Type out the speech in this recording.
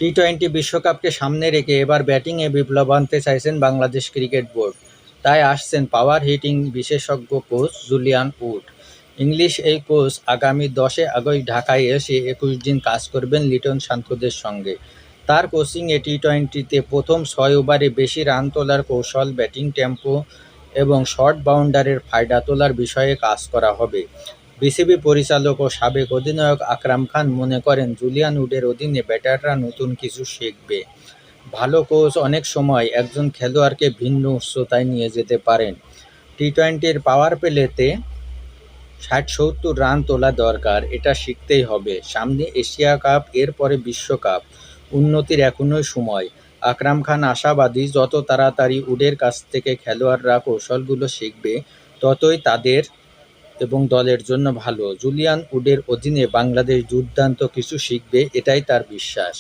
T twenty বিশ্বকাপকে সামনে রেখে এবার ব্যাটিংয়ে বিপ্লব আনতে চাইছেন বাংলাদেশ ক্রিকেট বোর্ড। তাই আসছেন পাওয়ার হিটিং বিশেষজ্ঞ কোচ জুলিয়ান উড। ইংলিশ এই কোচ আগামী 10 আগস্ট ঢাকায় এসে 21 দিন কাজ করবেন লিটন শান্তদের সঙ্গে। তার কোচিংয়ে টি-টোয়েন্টিতে প্রথম 6 ওভারে বেশি রান তোলার কৌশল, ব্যাটিং টেম্পো এবং শর্ট বাউন্ডারির ফায়দা তোলার বিষয়ে কাজ করা হবে। বিসিবি পরিচালক ও সাবেক অধিনায়ক আকরাম খান মনে করেন, জুলিয়ান উডের অধীনে ব্যাটাররা নতুন কিছু শিখবে। ভালো কোচ অনেক সময় একজন খেলোয়াড়কে ভিন্ন উচ্চতায় নিয়ে যেতে পারেন। টি-টোয়েন্টির পাওয়ার প্লেতে 60-70 রান তোলা দরকার, এটা শিখতেই হবে। সামনে এশিয়া কাপ, এরপরে বিশ্বকাপ, উন্নতির এখনই সময়। আকরাম খান আশাবাদী, যত তাড়াতাড়ি উডের কাছ থেকে খেলোয়াড়রা কৌশলগুলো শিখবে, ততই তাদের এবং দলের জন্য ভালো। জুলিয়ান উডের অধীনে বাংলাদেশ দুর্দান্ত কিছু শিখবে, এটাই তার বিশ্বাস।